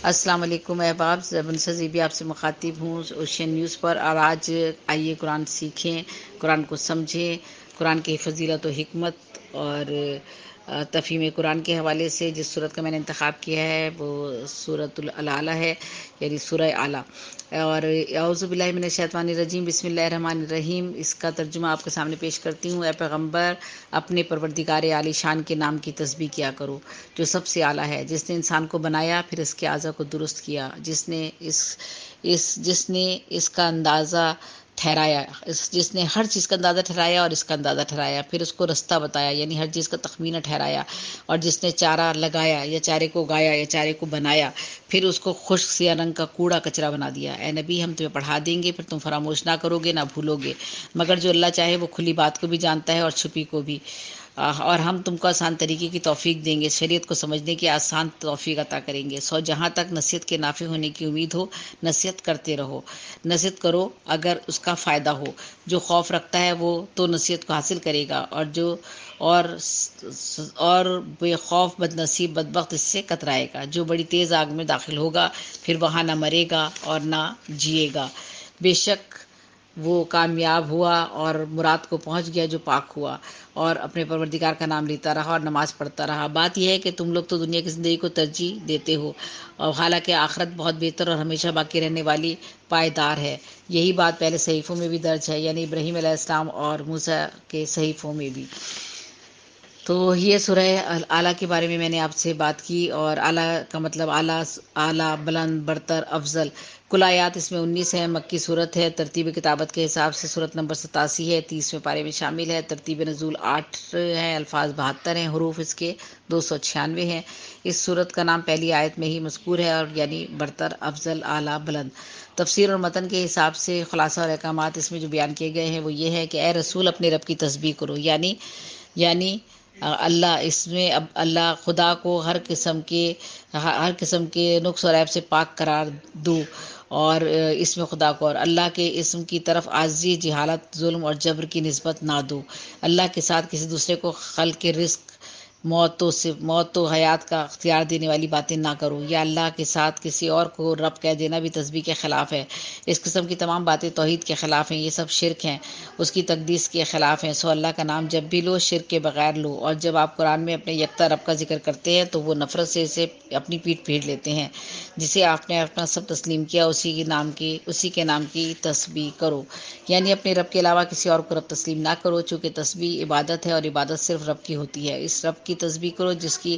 السلام علیکم احباب، زبان سزیبی آپ سے مخاطب ہوں اوشین نیوز پر، اور آج آئیے قرآن سیکھیں، قرآن کو سمجھیں، قرآن کی فضیلت و حکمت اور تفہیم قرآن کے حوالے سے جس صورت کا میں نے انتخاب کیا ہے وہ سورۃ الاعلیٰ ہے، یعنی سورہ اعلیٰ۔ اور اعوذ باللہ من الشیطان الرجیم، بسم اللہ الرحمن الرحیم۔ اس کا ترجمہ آپ کے سامنے پیش کرتی ہوں۔ اے پیغمبر، اپنے پروردگار عالی شان کے نام کی تسبیح کیا کرو جو سب سے اعلیٰ ہے، جس نے انسان کو بنایا پھر اس کے اعضاء کو درست کیا، جس نے اس کا اندازہ ٹھہرایا، جس نے ہر چیز کا اندازہ ٹھہرایا اور اس کا اندازہ ٹھہرایا، پھر اس کو رستہ بتایا، یعنی ہر چیز کا تخمینہ ٹھہرایا، اور جس نے چارہ لگایا یا چارے کو اگایا یا چارے کو بنایا، پھر اس کو خشک سیاہ رنگ کا کوڑا کچرا بنا دیا۔ اے نبی، ہم تمہیں پڑھا دیں گے، پھر تم فراموش نہ کرو گے نہ بھولو گے، مگر جو اللہ چاہے وہ کھلی بات کو بھی جانتا ہے اور چھپی کو بھی۔ اور ہم تم کو آسان طریقے کی توفیق دیں گے، شریعت کو سمجھنے کی آسان توفیق عطا کریں گے۔ جہاں تک نصیحت کے نافع ہونے کی امید ہو، نصیحت کرتے رہو، نصیحت کرو اگر اس کا فائدہ ہو۔ جو خوف رکھتا ہے وہ تو نصیحت کو حاصل کرے گا، اور بے خوف بد نصیب بدبخت اس سے کترائے گا۔ جو بڑی تیز آگ میں داخل ہوگا پھر وہاں نہ مرے گا اور نہ جیے گا۔ بے شک وہ کامیاب ہوا اور مراد کو پہنچ گیا جو پاک ہوا، اور اپنے پروردگار کا نام لیتا رہا اور نماز پڑھتا رہا۔ بات یہ ہے کہ تم لوگ تو دنیا کی زندگی کو ترجیح دیتے ہو، اور حالانکہ آخرت بہت بہتر اور ہمیشہ باقی رہنے والی پائیدار ہے۔ یہی بات پہلے صحیفوں میں بھی درج ہے، یعنی ابراہیم علیہ السلام اور موسیٰ کے صحیفوں میں بھی۔ تو یہ سورہ اعلیٰ کے بارے میں نے آپ سے بات کی، اور اعلیٰ کا مطلب اعلیٰ، بلند، برتر، افضل۔ کل آیات اس میں 19 ہیں۔ مکی صورت ہے۔ ترتیب کتابت کے حساب سے صورت نمبر 87 ہے، 30ویں پارے میں شامل ہے۔ ترتیب نزول 8 ہیں، الفاظ 72 ہیں، حروف اس کے 296 ہیں۔ اس صورت کا نام پہلی آیت میں ہی مذکور ہے، اور یعنی برتر، افضل، اعلیٰ، بلند۔ تفسیر اور متن کے حساب سے خلاصہ اور احکامات اس میں جو بیان کیے گئے ہیں وہ یہ ہے کہ اے رسول، اپنے رب کی تسبیح کرو، یعنی اللہ، اس میں اب اللہ خدا کو ہر قسم کے نقص اور عیب سے پاک قرار دو، اور اس میں خدا کو اور اللہ کے اسم کی طرف عاجزی، جہالت، ظلم اور جبر کی نسبت نہ دو۔ اللہ کے ساتھ کسی دوسرے کو خلق کے رزق، موت و حیات کا اختیار دینے والی باتیں نہ کرو، یا اللہ کے ساتھ کسی اور کو رب کہہ دینا بھی تسبیح کے خلاف ہے۔ اس قسم کی تمام باتیں توحید کے خلاف ہیں، یہ سب شرک ہیں، اس کی تقدیس کے خلاف ہیں۔ اللہ کا نام جب بھی لو شرک کے بغیر لو، اور جب آپ قرآن میں اپنے یکتا رب کا ذکر کرتے ہیں تو وہ نفرت سے اسے اپنی پیٹھ پھیر لیتے ہیں۔ جسے آپ نے اپنا سب تسلیم کیا، اسی کے نام کی تسبیح کرو، یعنی اپنے رب کے علاوہ کسی اور کو رب تسلیم نہ کرو، چونکہ تسبیح عبادت ہے اور عبادت صرف رب کی ہوتی ہے۔ اس رب کی تسبیح کرو جس کی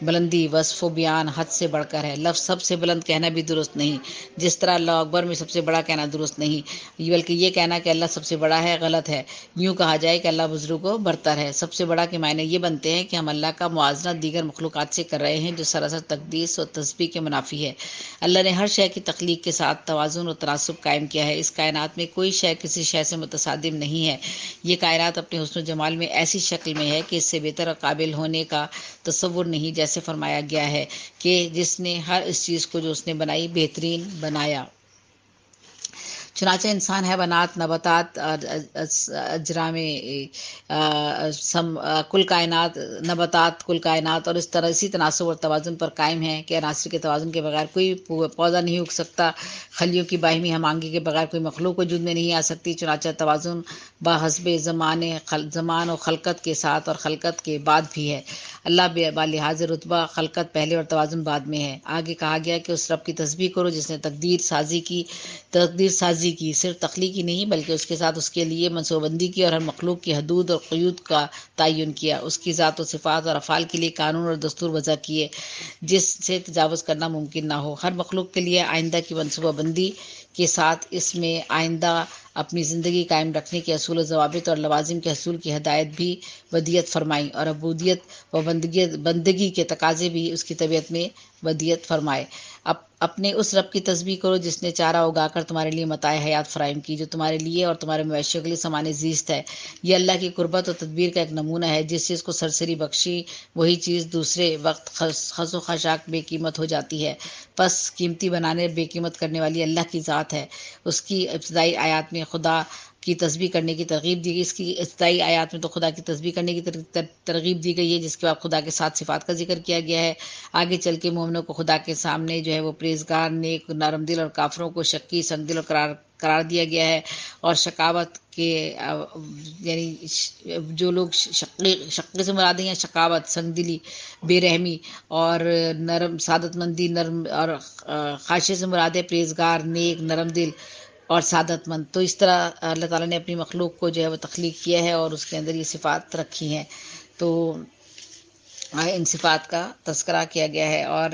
بلندی، وصف و بیان حد سے بڑھ کر ہے۔ لفظ سب سے بلند کہنا بھی درست نہیں، جس طرح اللہ اکبر میں سب سے بڑا کہنا درست نہیں، بلکہ یہ کہنا کہ اللہ سب سے بڑا ہے غلط ہے۔ یوں کہا جائے کہ اللہ بزرگ و برتر ہے۔ سب سے بڑا کے معنی یہ بنتے ہیں کہ ہم اللہ کا موازنہ دیگر مخلوقات سے کر رہے ہیں جو سراسر تقدیس و تسبیح کے منافی ہے۔ اللہ نے ہر شے کی تخلیق کے ساتھ توازن و تناسب قائم کیا ہے۔ اس کائنات میں کوئی شے کسی شے سے متصادم نہیں ہے۔ یہ کائنات اپنے حسن و جمال میں ایسی شکل میں ہے کہ اس سے بہتر اور قابل ہونے کا تصور نہیں، جیسے فرمایا گیا ہے کہ جس نے ہر اس چیز کو جو اس نے بنائی بہترین بنایا۔ چنانچہ انسان، حیوانات، نباتات، اجرام، کل کائنات اور اسی تناسب اور توازن پر قائم ہے کہ عناصر کے توازن کے بغیر کوئی پودا نہیں اگ سکتا، خلیوں کی باہمی ہم آہنگی کے بغیر کوئی مخلوق وجود میں نہیں آ سکتی۔ چنانچہ توازن بحسب زمان و خلقت کے ساتھ اور خلقت کے بعد بھی ہے۔ اللہ بلحاظ رتبہ خلقت پہلے اور توازن بعد میں ہے۔ آگے کہا گیا کہ اس رب کی تسبیح کرو جس نے تقدیر سازی کی، صرف تخلیقی نہیں بلکہ اس کے ساتھ اس کے لیے منصوبہ بندی کی، اور ہر مخلوق کی حدود اور قیود کا تعین کیا، اس کی ذات و صفات اور افعال کے لیے قانون اور دستور وضع کیے جس سے تجاوز کرنا ممکن نہ ہو۔ ہر مخلوق کے لیے آئندہ کی منصوبہ بندی کے ساتھ اس میں آئندہ اپنی زندگی قائم رکھنے کے اصول و ضوابط اور لوازم کے حصول کی ہدایت بھی ودیت فرمائی، اور عبودیت و بندگی کے تقاضے بھی اس کی طبیعت میں ودیت فرمائے۔ اپنے اس رب کی تسبیح کرو جس نے چارہ اگا کر تمہارے لیے متاع حیات فراہم کی، جو تمہارے لیے اور تمہارے مویشیوں کے لیے سامان زیست ہے۔ یہ اللہ کی قربت و تدبیر کا ایک نمونہ ہے۔ جس چیز کو سرسری بخشی وہی چیز دوسرے وقت خس و خشاک بے قیمت ہو جاتی ہے۔ پس قیمتی بنانے اور بے قیمت کرنے والی اللہ کی ذات ہے۔ اس کی ابتدائی آیات میں خدا کی تسبیح کرنے کی ترغیب دی گئی. اس کی ابتدائی آیات میں تو خدا کی تسبیح کرنے کی ترغیب دی گئی ہے، جس کے بعد خدا کے 7 صفات کا ذکر کیا گیا ہے. آگے چل کے مومنوں کو خدا کے سامنے جو ہے وہ پرہیزگار، نیک، نرم دل، اور کافروں کو شکی، سنگ دل اور قرار دیا گیا ہے. اور شقاوت کے یعنی جو لوگ شقے سے مراد ہیں، شقاوت، سنگ دلی، بے رحمی، اور نرم سعادت مندی، نرم اور خاشع سے مراد ہے پرہیزگار، نیک، نرم دل اور سعادت مند. تو اس طرح اللہ تعالیٰ نے اپنی مخلوق کو جو ہے وہ تخلیق کیا ہے اور اس کے اندر یہ صفات رکھی ہیں. تو ان صفات کا تذکرہ کیا گیا ہے اور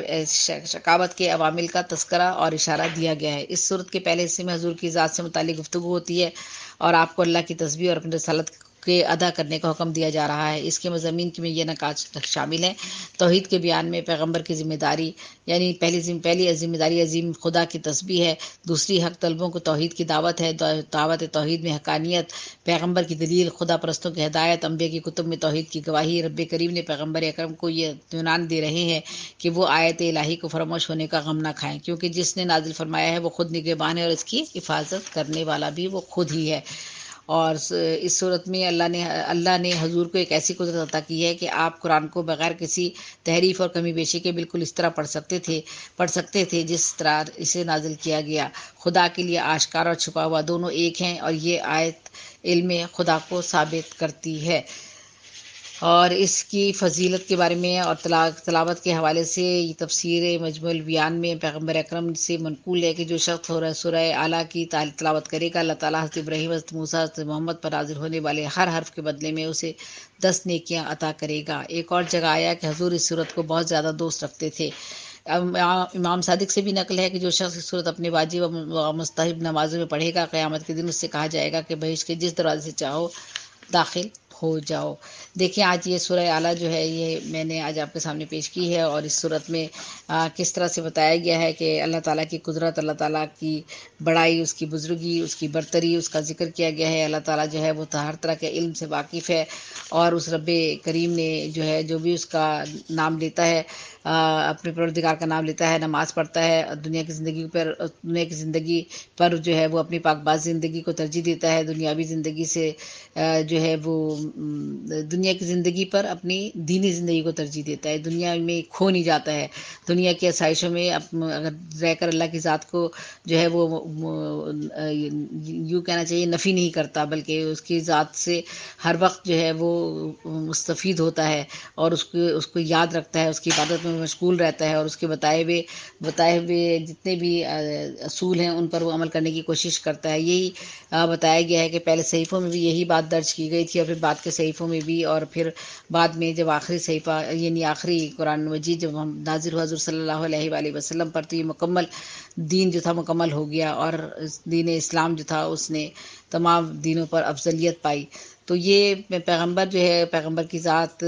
شقاوت کے عوامل کا تذکرہ اور اشارہ دیا گیا ہے. اس صورت کے پہلے حصے میں حضور کی ذات سے متعلق گفتگو ہوتی ہے اور آپ کو اللہ کی تسبیح اور اپنی رسالت کے ادا کرنے کا حکم دیا جا رہا ہے. اس کے مضامین میں یہ نکات شامل ہیں: توحید کے بیان میں پیغمبر کی ذمہ داری، یعنی پہلی ذمہ داری عظیم خدا کی تسبیح ہے. دوسری، حق طلبوں کو توحید کی دعوت ہے. دعوت توحید میں حقانیت، پیغمبر کی دلیل، خدا پرستوں کی ہدایت، انبیاء کی کتب میں توحید کی گواہی. رب کریم نے پیغمبر اکرم کو یہ اطمینان دے رہے ہیں کہ وہ آیت الہی کو فراموش ہونے کا غم نہ کھائیں، کیونکہ جس نے نازل فرمایا ہے وہ خود نگہبان ہے اور اس کی حفاظت کرنے والا بھی وہ خود ہی ہے. اور اس صورت میں اللہ نے حضور کو ایک ایسی قدرت عطا کی ہے کہ آپ قرآن کو بغیر کسی تحریف اور کمی بیشی کے بالکل اس طرح پڑھ سکتے تھے جس طرح اسے نازل کیا گیا. خدا کے لیے آشکار اور چھپا ہوا دونوں ایک ہیں، اور یہ آیت علم خدا کو ثابت کرتی ہے. اور اس کی فضیلت کے بارے میں اور تلاوت کے حوالے سے یہ تفسیر مجموع البیان میں پیغمبر اکرم سے منقول ہے کہ جو شخص سورہ اعلیٰ کی تلاوت کرے گا، اللہ تعالیٰ حضرت ابراہیم، حضرت موسیٰ، حضرت محمد پر نازل ہونے والے ہر حرف کے بدلے میں اسے 10 نیکیاں عطا کرے گا. ایک اور جگہ آیا کہ حضور اس صورت کو بہت زیادہ دوست رکھتے تھے. امام صادق سے بھی نقل ہے کہ جو شخص اس صورت اپنے واجب و مستحب نمازوں میں پڑھے گا، قیامت کے دن اس سے کہا جائے گا کہ بہشت کے جس دروازے سے چاہو داخل ہو جاؤ. دیکھیں آج یہ سورہ اعلیٰ جو ہے یہ میں نے آج آپ کے سامنے پیش کی ہے، اور اس صورت میں کس طرح سے بتایا گیا ہے کہ اللہ تعالیٰ کی قدرت، اللہ تعالیٰ کی بڑائی، اس کی بزرگی، اس کی برتری، اس کا ذکر کیا گیا ہے. اللہ تعالیٰ جو ہے وہ ہر طرح کے علم سے واقف ہے، اور اس رب کریم نے جو ہے جو بھی اس کا نام لیتا ہے، اپنے پروردگار کا نام لیتا ہے، نماز پڑھتا ہے، دنیا کی زندگی پر جو ہے وہ اپنی پاک باز زندگی کو ترجیح دیتا ہے، دنیاوی زندگی سے جو ہے وہ دنیا کی زندگی پر اپنی دینی زندگی کو ترجیح دیتا ہے، دنیا میں کھو نہیں جاتا ہے، دنیا کی آسائشوں میں اگر رہ کر اللہ کی ذات کو جو ہے وہ یوں کہنا چاہیے نفی نہیں کرتا، بلکہ اس کی ذات سے ہر وقت جو ہے وہ مستفید ہوتا ہے اور اس کو یاد رکھتا ہے، اس کی عبادت میں مشغول رہتا ہے، اور اس کے بتائے ہوئے جتنے بھی اصول ہیں ان پر وہ عمل کرنے کی کوشش کرتا ہے. یہی بتایا گیا ہے کہ پہلے صحیفوں میں بھی یہی بات درج کی گئی تھی، اور پھر بعد کے صحیفوں میں بھی، اور پھر بعد میں جب آخری صحیفہ یعنی آخری قرآن مجید جب ہم نازل ہوا حضور صلی اللہ علیہ وآلہ وسلم پر، تو یہ مکمل دین جو تھا مکمل ہو گیا، اور دین اسلام جو تھا اس نے تمام دینوں پر افضلیت پائی. تو یہ پیغمبر کی ذات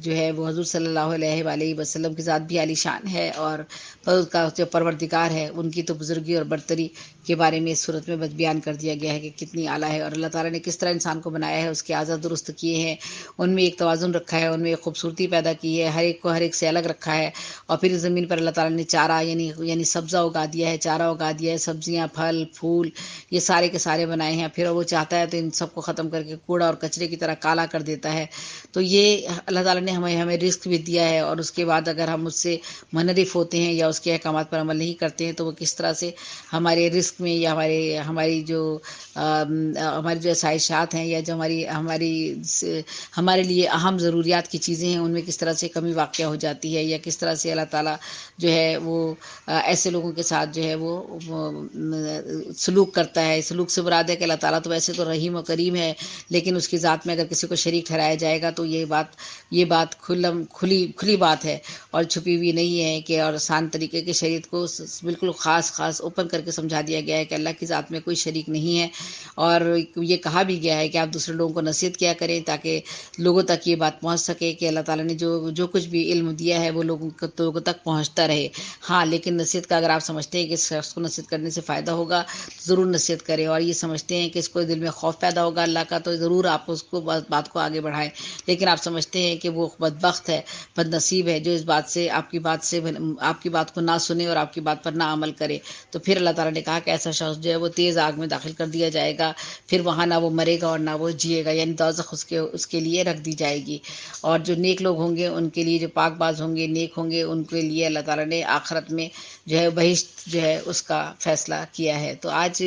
جو ہے وہ حضور صلی اللہ علیہ وآلہ وسلم کی ذات بھی عالی شان ہے، اور اس کا جو پروردگار ہے ان کی تو بزرگی اور برتری کے بارے میں اس صورت میں بیان کر دیا گیا ہے کہ کتنی اعلیٰ ہے، اور اللہ تعالیٰ نے کس طرح انسان کو بنایا ہے، اس کے اعضاء درست کیے ہیں، ان میں ایک توازن رکھا ہے، ان میں ایک خوبصورتی پیدا کی ہے، ہر ایک کو ہر ایک سے الگ رکھا ہے. اور پھر زمین پر اللہ تعالیٰ نے چارہ یعنی سبزہ اگا دیا ہے، چارہ اگا دیا ہے، سبزیاں، پھل، پھول، یہ سارے کے سارے بنائے ہیں. پھر وہ چاہتا ہے تو ان سب کو ختم کر کے کوڑا اور کچرے کی طرح کالا کر دیتا ہے. تو یہ اللہ تعالیٰ نے ہمیں رزق بھی دیا ہے، اور اس کے بعد اگر ہم اس سے منحرف ہوتے ہیں یا اس کے احکامات پر عمل نہیں کرتے ہیں تو وہ کس طرح سے ہمارے رزق میں یا ہماری جو آسائشات ہیں، یا جو ہمارے لیے اہم ضروریات کی چیزیں ہیں ان میں کس طرح سے کمی واقع ہو جاتی ہے، یا کس طرح سے اللہ تعالیٰ جو ہے وہ ایسے لوگوں کے ساتھ جو ہے وہ سلوک کرتا ہے. سلوک سے مراد ہے کہ اللہ تعالیٰ تو ویسے تو رحیم و کریم ہے، لیکن اس کی ذات میں اگر کسی کو شریک ٹھہرایا جائے گا تو یہ بات کھلی بات ہے اور چھپی ہوئی نہیں ہے، کہ اور آسان طریقے کے شریعت کو بالکل خاص اوپن کر کے سمجھا دیا گیا ہے کہ اللہ کی ذات میں کوئی شریک نہیں ہے. اور یہ کہا بھی گیا ہے کہ آپ دوسرے لوگوں کو نصیحت کیا کریں تاکہ لوگوں تک یہ بات پہنچ سکے کہ اللہ تعالیٰ نے جو کچھ بھی علم دیا ہے وہ لوگوں تک پہنچتا رہے. ہاں، لیکن نصیحت کا اگر آپ سمجھتے ہیں کہ اس شخص کو نصیحت کرنے سے فائدہ ہوگا تو ضرور نصیحت کریں، اور یہ سمجھتے ہیں کہ اس کو دل میں خوف پیدا ہوگا اللہ کا تو ضرور آپ اس کو بات کو آگے بڑھائیں، لیکن آپ سمجھتے ہیں کہ وہ بدبخت ہے، بد نصیب ہے جو اس بات سے آپ کی بات کو نہ سنے اور آپ کی بات پر نہ عمل کرے، تو پھر اللہ تعالیٰ نے کہا کہ ایسا شخص جو ہے وہ تیز آگ میں داخل کر دیا جائے گا، پھر وہاں نہ وہ مرے گا اور نہ وہ جیے گا، یعنی دوزخ اس کے لیے رکھ دی جائے گی۔ اور جو نیک لوگ ہوں گے ان کے لیے، جو پاک باز ہوں گے، نیک ہوں گے، ان کے لیے اللہ تعالیٰ نے آخرت میں جو ہے بہشت جو ہے اس کا فیصلہ کیا ہے۔ تو آج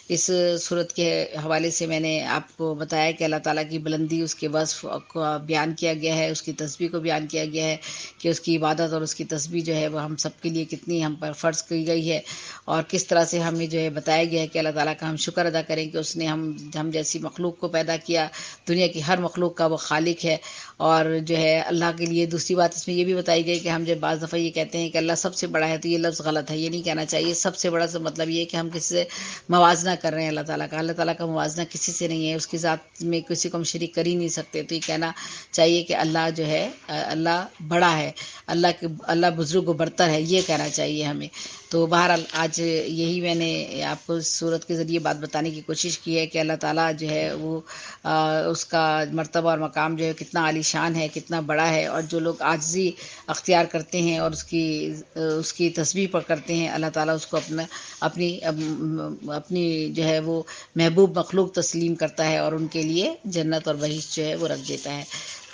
اس صورت کے حوالے سے میں نے آپ کو بتایا کہ اللہ تعالیٰ کی بلندی، اس کے وصف کو بیان کیا گیا ہے، اس کی تسبیح کو بیان کیا گیا ہے کہ اس کی عبادت اور اس کی تسبیح جو ہے وہ ہم سب کے لیے کتنی ہم پر فرض کی گئی ہے، اور کس طرح سے ہمیں جو ہے بتایا گیا ہے کہ اللہ تعالیٰ کا ہم شکر ادا کریں کہ اس نے ہم جیسی مخلوق کو پیدا کیا، دنیا کی ہر مخلوق کا وہ خالق ہے۔ اور جو ہے اللہ کے لیے دوسری بات اس میں یہ بھی بتائی گئی کہ ہم جب بعض دفعہ یہ کہتے ہیں کہ اللہ سب سے بڑا ہے تو یہ لفظ غلط ہے، یہ نہیں کہنا چاہیے۔ سب سے بڑا سے مطلب یہ ہے کہ ہم کسی سے موازنہ کر رہے ہیں اللہ تعالیٰ کا، اللہ تعالیٰ کا موازنہ کسی سے نہیں ہے، اس کی ذات میں کسی کو ہم شریک کر ہی نہیں سکتے، تو یہ کہنا چاہیے کہ اللہ جو ہے اللہ بڑا ہے، اللہ بزرگ و برتر ہے، یہ کہنا چاہیے ہمیں۔ تو بہرحال آج یہی میں نے آپ کو اس صورت کے ذریعے بات بتانے کی کوشش کی ہے کہ اللہ تعالیٰ جو ہے وہ اس کا مرتبہ اور مقام جو ہے کتنا عالی شان ہے، کتنا بڑا ہے، اور جو لوگ عاجزی اختیار کرتے ہیں اور اس کی تسبیح کرتے ہیں، اللہ تعالیٰ اس کو اپنی جو ہے وہ محبوب مخلوق تسلیم کرتا ہے اور ان کے لیے جنت اور بہشت جو ہے وہ رکھ دیتا ہے۔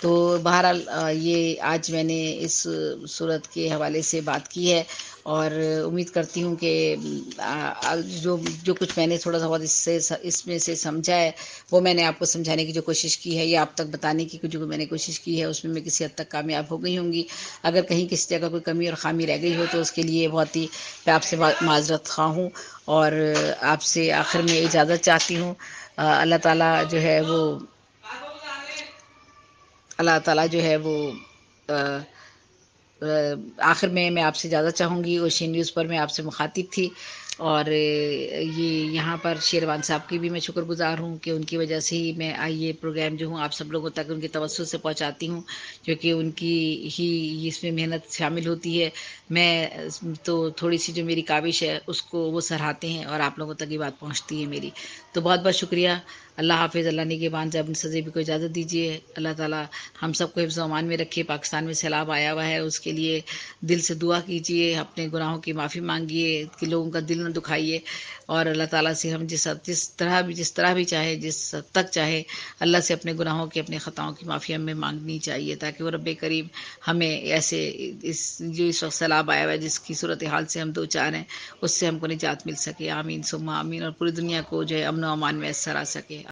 تو بہرحال یہ آج میں نے اس صورت کے حوالے سے بات کی ہے، اور امید کرتی ہوں کہ جو کچھ میں نے تھوڑا سا بہت اس میں سے سمجھا ہے وہ میں نے آپ کو سمجھانے کی جو کوشش کی ہے یا آپ تک بتانے کی جو میں نے کوشش کی ہے اس میں کسی حد تک کامیاب ہو گئی ہوں گی۔ اگر کہیں کسی جگہ کوئی کمی اور خامی رہ گئی ہو تو اس کے لیے بہت ہی میں آپ سے معذرت خواہ ہوں، اور آپ سے آخر میں اجازت چاہتی ہوں۔ اللہ تعالیٰ جو ہے وہ آخر میں آپ سے اجازت چاہوں گی۔ اوشین نیوز پر میں آپ سے مخاطب تھی، اور یہاں پر شیروان صاحب کی بھی میں شکر گزار ہوں کہ ان کی وجہ سے ہی میں یہ پروگرام جو ہوں آپ سب لوگوں تک ان کے توسط سے پہنچاتی ہوں، کیونکہ ان کی ہی اس میں محنت شامل ہوتی ہے۔ میں تو تھوڑی سی جو میری کاوش ہے اس کو وہ سراہتے ہیں اور آپ لوگوں تک یہ بات پہنچتی ہے میری، تو بہت بہت شکریہ۔ اللہ حافظ، اللہ نگہبان، جب ان سزے کو اجازت دیجیے۔ اللہ تعالیٰ ہم سب کو حفظ و امان میں رکھے۔ پاکستان میں سیلاب آیا ہوا ہے، اس کے لیے دل سے دعا کیجیے، اپنے گناہوں کی معافی مانگیے کہ لوگوں کا دل نہ دکھائیے، اور اللہ تعالیٰ سے ہم جس طرح بھی چاہے، جس حد تک چاہے، اللہ سے اپنے گناہوں کی، اپنے خطاؤں کی معافی ہمیں مانگنی چاہیے، تاکہ وہ رب کریم ہمیں ایسے جو اس وقت سیلاب آیا ہوا ہے جس کی صورتحال سے ہم دو چار ہیں، اس سے ہم کو نجات مل سکے۔ آمین ثم آمین، اور پوری دنیا کو جو ہے امن و امان میسر آ سکے۔